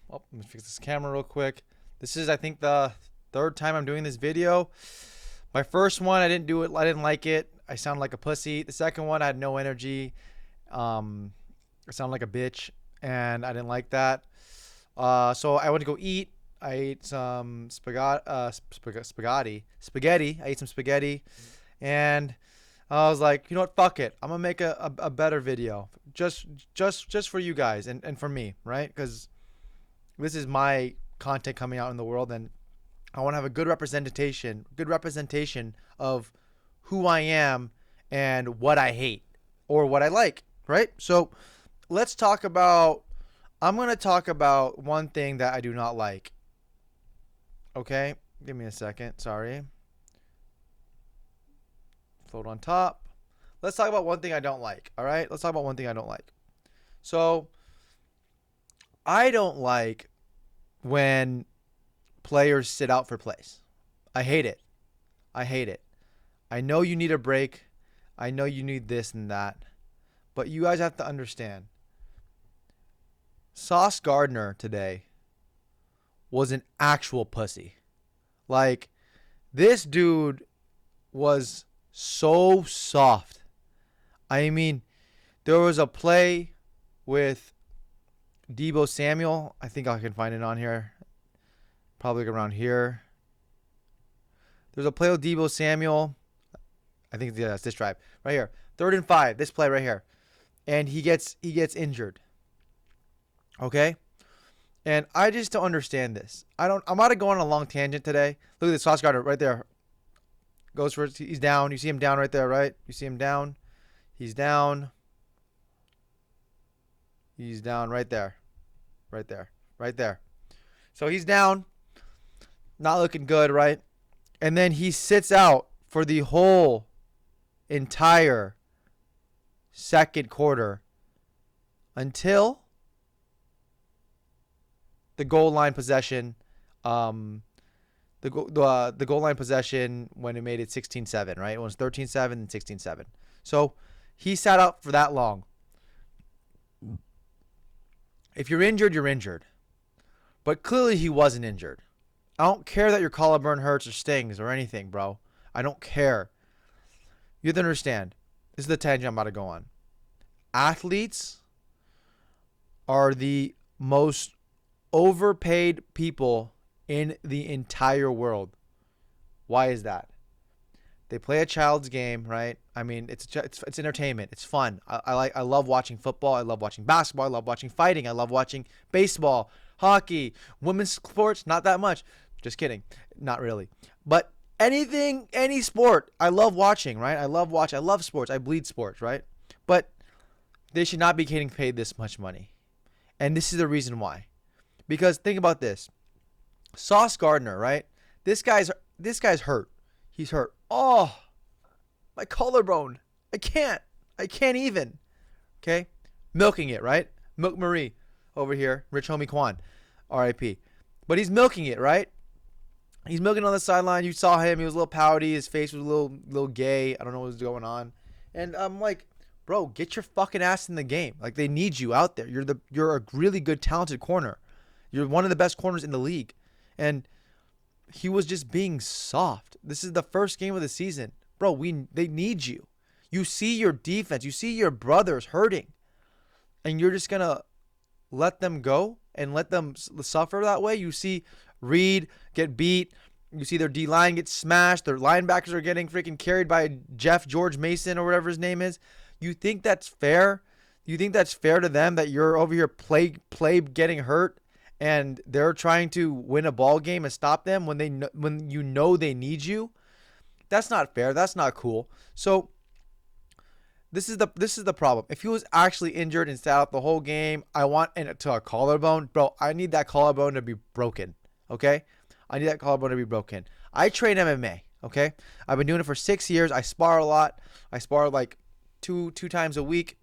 Well, let me fix this camera real quick. This is, I think, the third time I'm doing this video. My first one, I didn't do it. I didn't like it. I sounded like a pussy. The second one, I had no energy. Um, I sounded like a bitch, and I didn't like that. So I went to go eat. I ate some spaghetti. I ate some spaghetti, and I was like, you know what? Fuck it. I'm gonna make a better video, just for you guys and for me, right? Because this is my content coming out in the world, and I want to have a good representation of who I am and what I hate or what I like, right? So let's talk about. I'm gonna talk about one thing that I do not like. Okay, give me a second. Sorry. Float on top. Let's talk about one thing I don't like. All right, let's talk about one thing I don't like. So I don't like when players sit out for plays. I hate it. I hate it. I know you need a break. I know you need this and that. But you guys have to understand. Sauce Gardner today was an actual pussy. Like, this dude was so soft. I mean, there was a play with Debo Samuel. I think I can find it on here. Probably around here. There's a play with Debo Samuel. I think it's this drive right here. 3rd and 5. This play right here, and he gets injured. Okay, and I just don't understand this. I'm about to go on a long tangent today. Look at this, Sauce Gardner right there. Goes for it. He's down. You see him down right there, right? You see him down. He's down. He's down right there. Right there. Right there. So he's down. Not looking good, right? And then he sits out for the whole entire second quarter until the goal line possession. The goal line possession when it made it 16-7, right? It was 13-7 and 16-7. So he sat out for that long. If you're injured, you're injured. But clearly he wasn't injured. I don't care that your collarbone hurts or stings or anything, bro. I don't care. You have to understand. This is the tangent I'm about to go on. Athletes are the most overpaid people in the entire world. Why is that? They play a child's game, right? I mean, it's entertainment. It's fun. I love watching football. I love watching basketball. I love watching fighting. I love watching baseball, hockey, women's sports. Not that much. Just kidding. Not really. But anything, any sport, I love watching, right? I love sports. I bleed sports, right? But they should not be getting paid this much money. And this is the reason why. Because think about this. Sauce Gardner, right? This guy's hurt. He's hurt. Oh, my collarbone. I can't even. Okay? Milking it, right? Milk Marie over here. Rich homie Quan. R.I.P. But he's milking it, right? He's milking on the sideline. You saw him. He was a little pouty. His face was a little gay. I don't know what was going on. And I'm like, bro, get your fucking ass in the game. Like, they need you out there. You're a really good, talented corner. You're one of the best corners in the league. And he was just being soft. This is the first game of the season. Bro, they need you. You see your defense. You see your brothers hurting. And you're just going to let them go and let them suffer that way? You see Reed get beat. You see their D-line get smashed. Their linebackers are getting freaking carried by George Mason or whatever his name is. You think that's fair? You think that's fair to them that you're over here play getting hurt and they're trying to win a ball game and stop them when you know they need you? That's not fair. That's not cool. So this is the problem. If he was actually injured and sat out the whole game, I want to a collarbone, bro. I need that collarbone to be broken. Okay, I need that collarbone to be broken. I train MMA. Okay, I've been doing it for 6 years. I spar a lot. I spar like two times a week,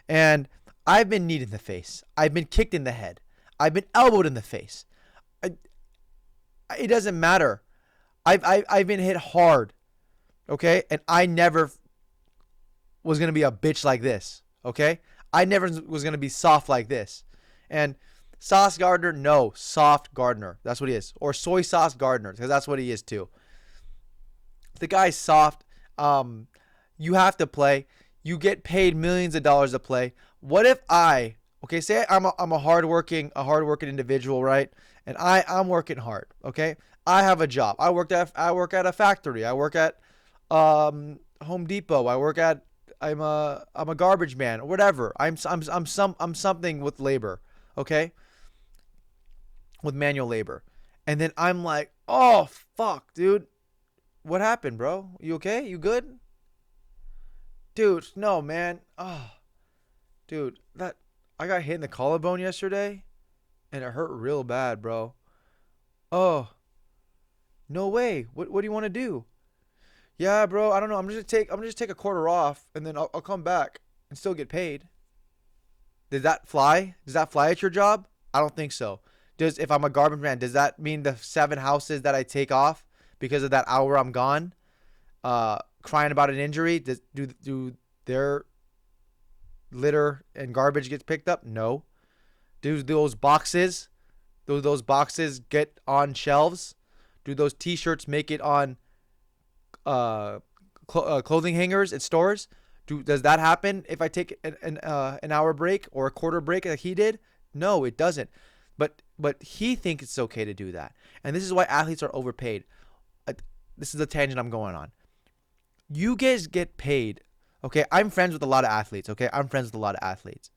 and I've been kneed in the face. I've been kicked in the head. I've been elbowed in the face. It doesn't matter. I've been hit hard. Okay, and I never was going to be a bitch like this, okay? I never was going to be soft like this. And Sauce Gardner? No, Sawft Gardner. That's what he is. Or soy sauce Gardner, because that's what he is too. The guy's soft. Um, you have to play. You get paid millions of dollars to play. What if okay, say I'm a hardworking individual, right? And I'm working hard, okay? I have a job. I work at a factory. I work at Home Depot. I'm a garbage man or whatever. I'm something with labor, okay? With manual labor. And then I'm like, "Oh, fuck, dude. What happened, bro? You okay? You good?" Dude, no, man. Oh, dude, that I got hit in the collarbone yesterday and it hurt real bad, bro. Oh, no way. What do you want to do? Yeah, bro, I don't know. I'm just take a quarter off and then I'll come back and still get paid. Did that fly? Does that fly at your job? I don't think so. Does if I'm a garbage man, does that mean the 7 houses that I take off because of that hour I'm gone, crying about an injury, do their litter and garbage get picked up? No. Do those boxes get on shelves? Do those T-shirts make it on uh, clothing hangers at stores? Does that happen if I take an hour break or a quarter break like he did? No, it doesn't. But he thinks it's okay to do that, and this is why athletes are overpaid. Uh, this is the tangent I'm going on. You guys get paid. Okay, I'm friends with a lot of athletes. Okay, I'm friends with a lot of athletes,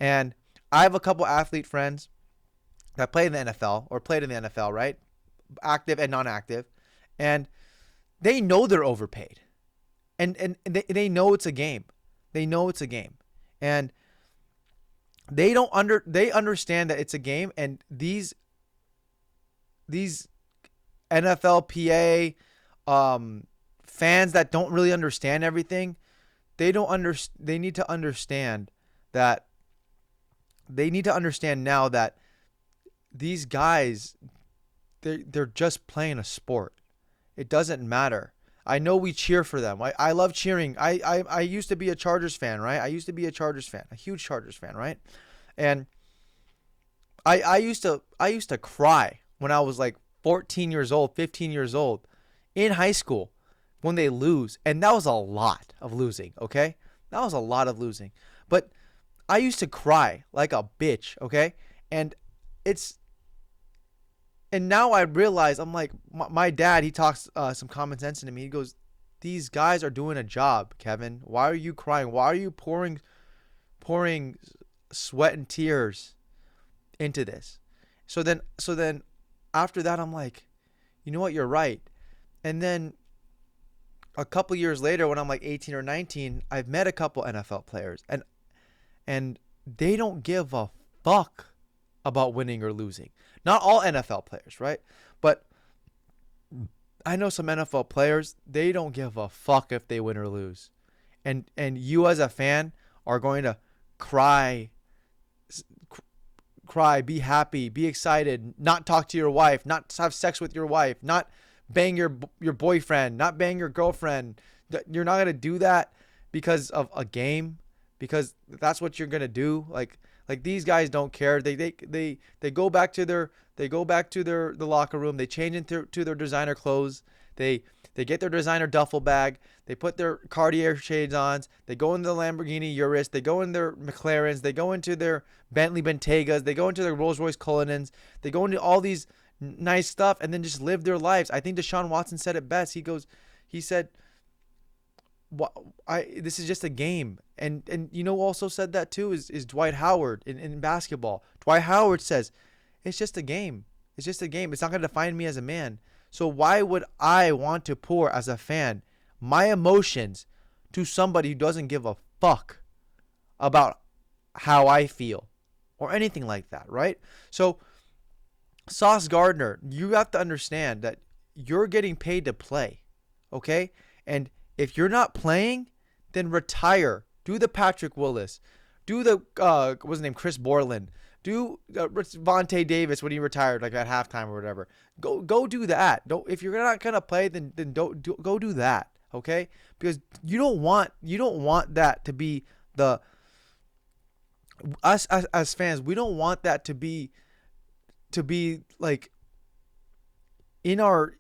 and I have a couple athlete friends that play in the NFL or played in the NFL, right? Active and non-active, and they know they're overpaid, and they know it's a game. They know it's a game, and they understand that it's a game, and these NFLPA fans that don't really understand everything, they need to understand that they need to understand now that these guys they're just playing a sport. It doesn't matter. I know we cheer for them. I love cheering. I used to be a Chargers fan, right? I used to be a Chargers fan, a huge Chargers fan, right? And I used to cry when I was like 14 years old, 15 years old in high school when they lose. And that was a lot of losing, okay? That was a lot of losing. But I used to cry like a bitch, okay? And it's and now I realize I'm like my dad. He talks some common sense into me. He goes, "These guys are doing a job, Kevin. Why are you crying? Why are you pouring sweat and tears into this?" So then after that, I'm like, you know what? You're right. And then a couple years later, when I'm like 18 or 19, I've met a couple NFL players, and they don't give a fuck about winning or losing. Not all NFL players, right? But I know some NFL players, they don't give a fuck if they win or lose. And you as a fan are going to cry, be happy, be excited, not talk to your wife, not have sex with your wife, not bang your boyfriend, not bang your girlfriend. You're not going to do that because of a game, because that's what you're going to do. Like these guys don't care. They go back to the locker room. They change into their designer clothes. They get their designer duffel bag. They put their Cartier shades on. They go into the Lamborghini Urus. They go in their McLarens. They go into their Bentley Bentegas. They go into their Rolls Royce Cullinans. They go into all these nice stuff and then just live their lives. I think Deshaun Watson said it best. He said, this is just a game. And you know who also said that too is Dwight Howard in basketball. Dwight Howard says, it's just a game. It's just a game. It's not going to define me as a man. So why would I want to pour, as a fan, my emotions to somebody who doesn't give a fuck about how I feel or anything like that, right? So Sauce Gardner, you have to understand that you're getting paid to play, okay? And if you're not playing, then retire. Do the Patrick Willis. Do the, what's his name, Chris Borland. Do Vontae Davis when he retired, like at halftime or whatever. Go do that. If you're not gonna play, then go do that, okay? Because you don't want that to be the us as fans. We don't want that to be to be like in our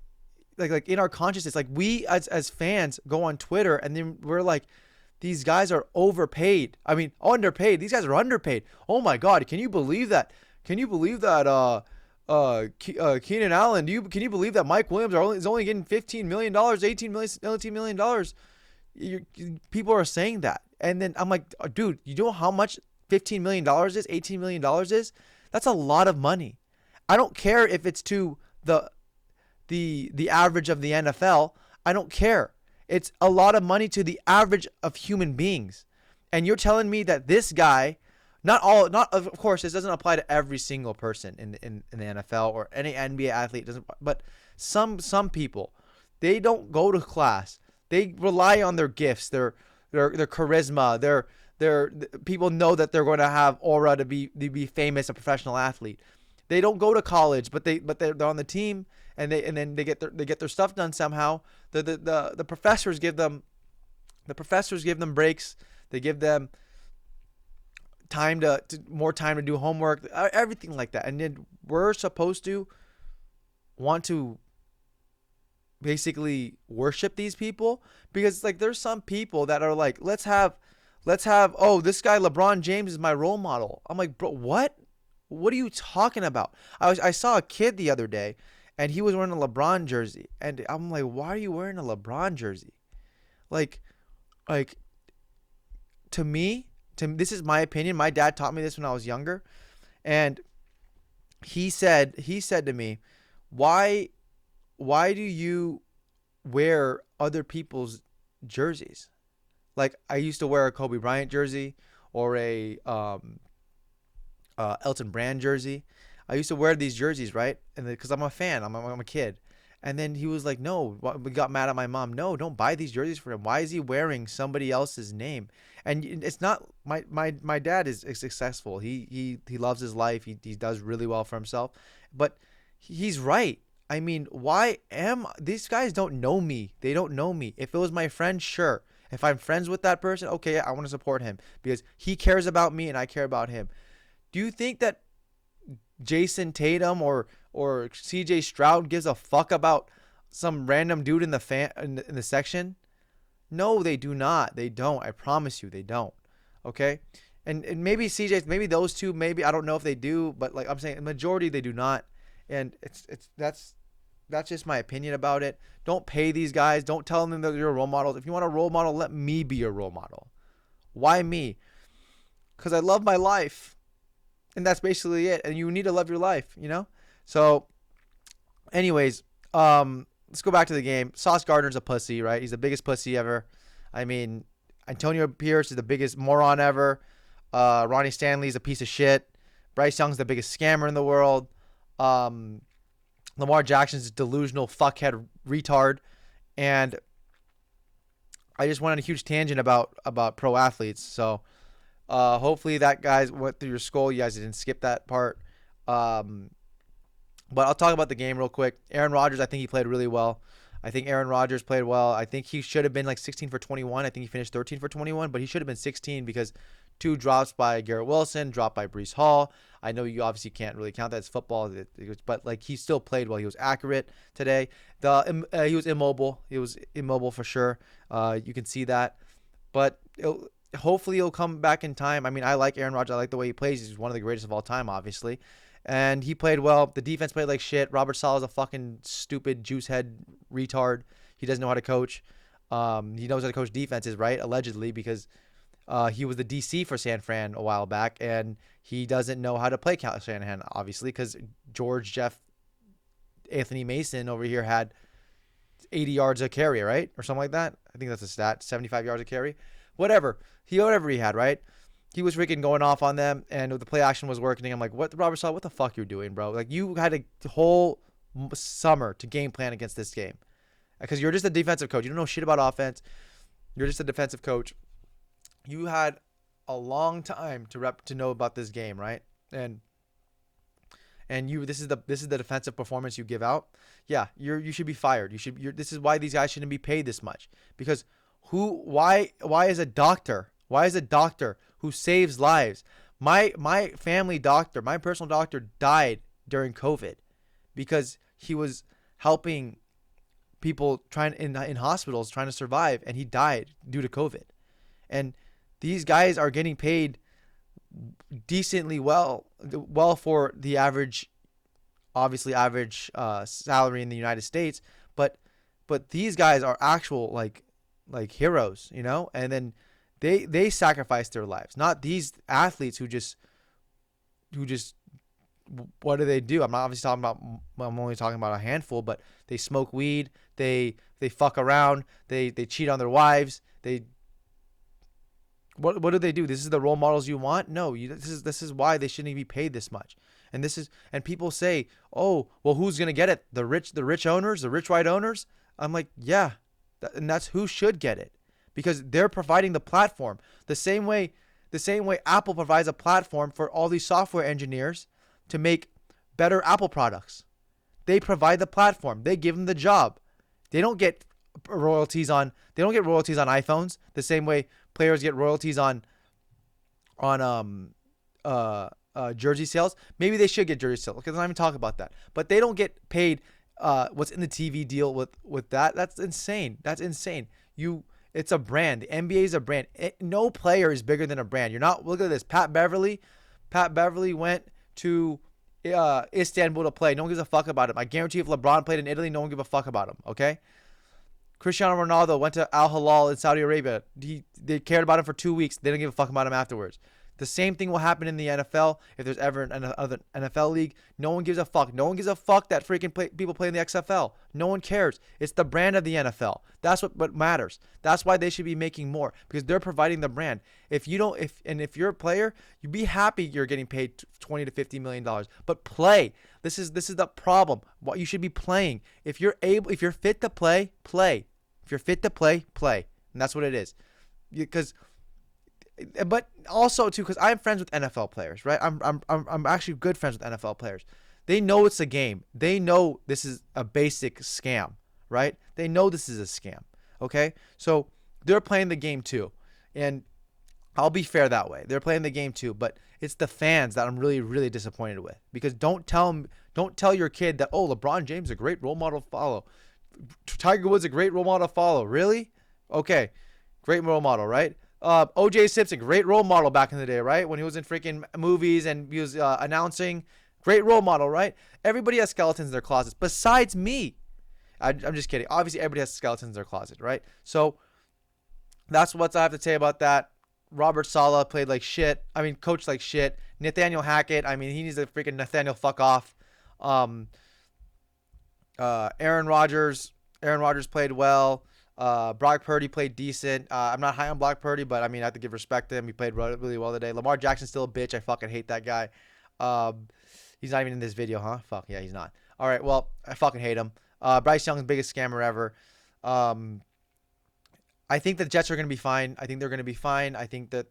in our consciousness. Like we as fans go on Twitter and then we're like, these guys are overpaid. I mean, underpaid. These guys are underpaid. Oh my God, can you believe that? Can you believe that? Keenan Allen. Can you believe that Mike Williams is only getting $15 million, 18 million, $18 million? People are saying that, and then I'm like, dude, you know how much $15 million is? $18 million is? That's a lot of money. I don't care if it's to the average of the NFL. I don't care. It's a lot of money to the average of human beings. And you're telling me that this guy, not of course, this doesn't apply to every single person in the NFL or any NBA athlete, doesn't, but some people, they don't go to class. They rely on their gifts, their charisma, their people know that they're going to have aura to be famous, a professional athlete. They don't go to college, but they're on the team, and then they get their stuff done somehow. The professors give them breaks. They give them time to more time to do homework, everything like that. And then we're supposed to want to basically worship these people, because like there's some people that are like, let's have oh, this guy LeBron James is my role model. I'm like, bro, what are you talking about? I saw a kid the other day and he was wearing a LeBron jersey, and I'm like, why are you wearing a LeBron jersey? Like to me, this is my opinion. My dad taught me this when I was younger, and he said to me, why do you wear other people's jerseys? Like, I used to wear a Kobe Bryant jersey or a Elton Brand jersey. I used to wear these jerseys, right? And because I'm a fan, I'm a kid. And then he was like, no, we got mad at my mom. No, don't buy these jerseys for him. Why is he wearing somebody else's name? And it's not, my dad is successful. He loves his life. He does really well for himself. But he's right. I mean, these guys don't know me. They don't know me. If it was my friend, sure. If I'm friends with that person, okay, I want to support him because he cares about me and I care about him. Do you think that Jason Tatum or CJ Stroud gives a fuck about some random dude in the section? No, they do not. They don't. I promise you, they don't. Okay? And maybe maybe those two, maybe, I don't know if they do, but like I'm saying, the majority, they do not. And that's just my opinion about it. Don't pay these guys. Don't tell them that you're a role model. If you want a role model, let me be your role model. Why me? Because I love my life. And that's basically it. And you need to love your life, you know? So, anyways, let's go back to the game. Sauce Gardner's a pussy, right? He's the biggest pussy ever. I mean, Antonio Pierce is the biggest moron ever. Ronnie Stanley's a piece of shit. Bryce Young's the biggest scammer in the world. Lamar Jackson's a delusional fuckhead retard. And I just went on a huge tangent about pro athletes. So hopefully that guys went through your skull. You guys didn't skip that part. But I'll talk about the game real quick. Aaron Rodgers, I think he played really well. I think Aaron Rodgers played well. I think he should have been like 16 for 21. I think he finished 13 for 21, but he should have been 16 because 2 drops by Garrett Wilson, dropped by Breece Hall. I know you obviously can't really count that as football, but like he still played well. He was accurate today. He was immobile. He was immobile for sure. You can see that, but hopefully he'll come back in time. I mean, I like Aaron Rodgers. I like the way he plays. He's one of the greatest of all time, obviously. And he played well. The defense played like shit. Robert Saleh's a fucking stupid juice head retard. He doesn't know how to coach. He knows how to coach defenses, right? Allegedly, because he was the DC for San Fran a while back, and he doesn't know how to play Kyle Shanahan, obviously, because Anthony Mason over here had 80 yards a carry, right? Or something like that. I think that's a stat, 75 yards a carry. Whatever he had, right? He was freaking going off on them, and the play action was working. I'm like, what, Robert Saleh, what the fuck you doing, bro? Like, you had a whole summer to game plan against this game because you're just a defensive coach. You don't know shit about offense. You're just a defensive coach. You had a long time to know about this game, right? And this is the defensive performance you give out. Yeah, you should be fired. This is why these guys shouldn't be paid this much, because why is a doctor who saves lives? My family doctor, my personal doctor, died during COVID because he was helping people trying in hospitals trying to survive, and he died due to COVID. And these guys are getting paid decently well for the average, obviously average salary in the United States, but these guys are actual like heroes, you know. And then they sacrifice their lives, not these athletes who just what do they do? I'm not obviously talking about. I'm only talking about a handful, but they smoke weed. They fuck around. They cheat on their wives. What do they do? This is the role models you want? No, this is why they shouldn't be paid this much. And people say, oh, well, who's gonna get it? The rich owners, the rich white owners. I'm like, yeah, and that's who should get it, because they're providing the platform. The same way Apple provides a platform for all these software engineers to make better Apple products. They provide the platform. They give them the job. They don't get royalties on iPhones the same way players get royalties on jersey sales. Maybe they should get jersey sales, because I'm not even talking about that. But they don't get paid what's in the TV deal with that. That's insane. It's a brand. The NBA is a brand. No player is bigger than a brand. Look at this. Pat Beverly went to Istanbul to play. No one gives a fuck about him. I guarantee if LeBron played in Italy, no one give a fuck about him. Okay. Cristiano Ronaldo went to Al Hilal in Saudi Arabia. They cared about him for 2 weeks. They didn't give a fuck about him afterwards. The same thing will happen in the NFL. If there's ever another NFL league, no one gives a fuck. No one gives a fuck that freaking people play in the XFL. No one cares. It's the brand of the NFL. That's what matters. That's why they should be making more, because they're providing the brand. If you're a player, you'd be happy you're getting paid $20 to $50 million. But play. This is the problem. What you should be playing. If you're fit to play, play. If you're fit to play, play. And that's what it is. But also too, because I'm friends with NFL players, right? I'm actually good friends with NFL players. They know it's a game. They know this is a basic scam, right? They know this is a scam. Okay, so they're playing the game too, and I'll be fair that way. They're playing the game too, but it's the fans that I'm really, really disappointed with, because don't tell your kid that, oh, LeBron James is a great role model to follow. Tiger Woods a great role model to follow. Really? Okay, great role model, right? O.J. Simpson, great role model back in the day, right? When he was in freaking movies and he was announcing, great role model, right? Everybody has skeletons in their closets besides me. I'm just kidding. Obviously, everybody has skeletons in their closet, right? So that's what I have to say about that. Robert Saleh played like shit. I mean, coached like shit. Nathaniel Hackett, I mean, he needs to freaking Nathaniel fuck off. Aaron Rodgers played well. Brock Purdy played decent. I'm not high on Brock Purdy, but I mean, I have to give respect to him. He played really well today. Lamar Jackson's still a bitch. I fucking hate that guy. He's not even in this video, huh? Fuck yeah, he's not. All right, well, I fucking hate him. Bryce Young's biggest scammer ever. I think the Jets are going to be fine. I think they're going to be fine. I think that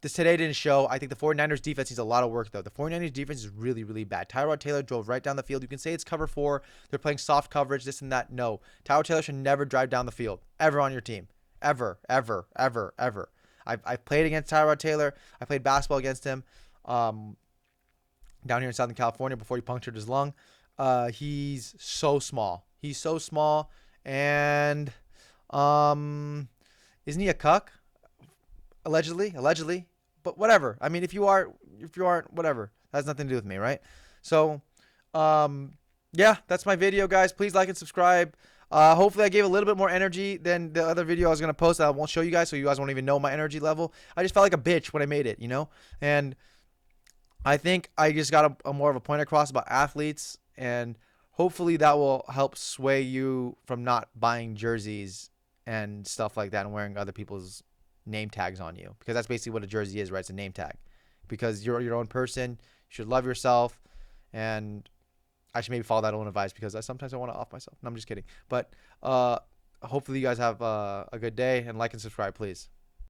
this today didn't show. I think the 49ers defense needs a lot of work, though. The 49ers defense is really, really bad. Tyrod Taylor drove right down the field. You can say it's cover 4. They're playing soft coverage, this and that. No. Tyrod Taylor should never drive down the field, ever on your team. Ever, ever, ever, ever. I've played against Tyrod Taylor. I played basketball against him down here in Southern California before he punctured his lung. He's so small. And isn't he a cuck? Allegedly, but whatever. I mean, if you aren't, whatever. That has nothing to do with me, right? So, yeah, that's my video, guys. Please like and subscribe. Hopefully I gave a little bit more energy than the other video I was going to post that I won't show you guys, so you guys won't even know my energy level. I just felt like a bitch when I made it, you know? And I think I just got a more of a point across about athletes, and hopefully that will help sway you from not buying jerseys and stuff like that and wearing other people's name tags on you, because that's basically what a jersey is, right? It's a name tag, because you're your own person. You should love yourself, and I should maybe follow that own advice, because sometimes I want to off myself. No, I'm just kidding. But hopefully you guys have a good day, and like and subscribe, please.